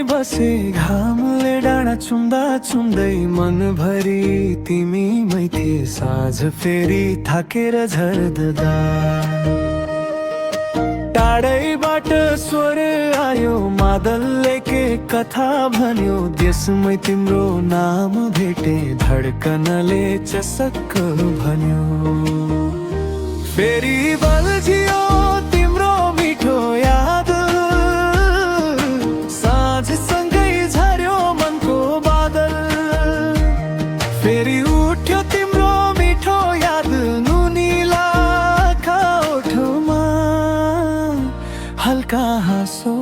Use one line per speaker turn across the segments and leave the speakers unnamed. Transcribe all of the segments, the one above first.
बसे घामले डाँडा चुम्दा चुम्दै मनभरि तिमी मै थिए साँझ फेरि थाकेर झर्दा टाढैबाट स्वर आयो मादलले के कथा भन्यो देशमै तिम्रो नाम भेटे धड्कनले चसक्क भन्यो फेरि बल्झियो तिम्रो मिठो याद साँझसँगै झर्यो मनको बादल फेरि उठ्यो तिम्रो मिठो याद नुनिला ओठमा हल्का हाँसो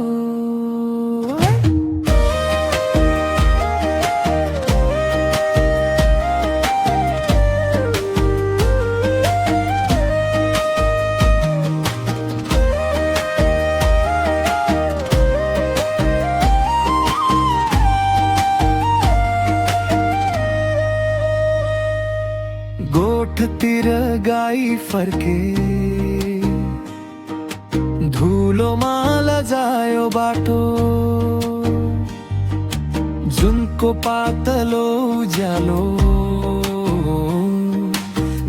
गोठतिर गाई फर्के धुलोमा लजायो बाटो जुनको पातलो उज्यालो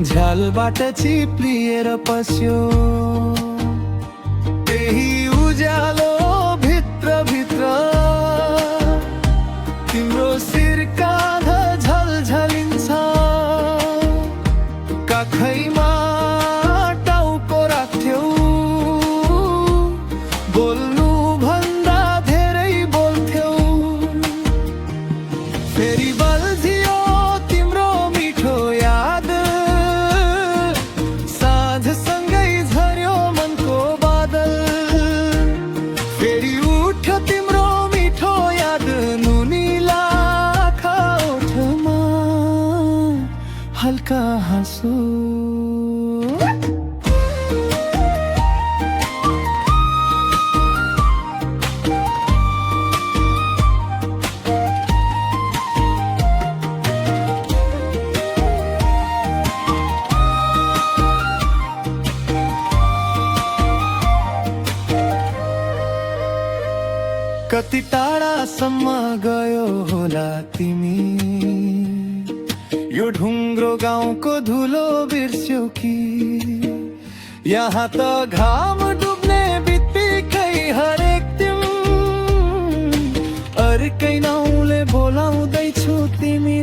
झ्यालबाट चिप्लिएर पस्यो त्यही उज्यालो भित्र भित्र तिम्रो शिर काँधा झल्झलिन्छ काखैमा टाउको राख्थ्यौ बोल्नु भन्दा धेरै बोल्थ्यौ फेरि बल्झियो तिम्रो मिठो याद साँझसँगै झर्यो मनको बादल फेरि उठ्यो तिम्रो मिठो याद नुनिला ओठमा हल्का हाँसो कति टाढासम्म गयो होला तिमी यो ढुङ्ग्रो गाउँको धुलो बिर्स्यौ कि यहाँ त घाम डुब्ने बित्तिकै हरेक दिन अर्कै नाउँले बोलाउँदैछु तिमी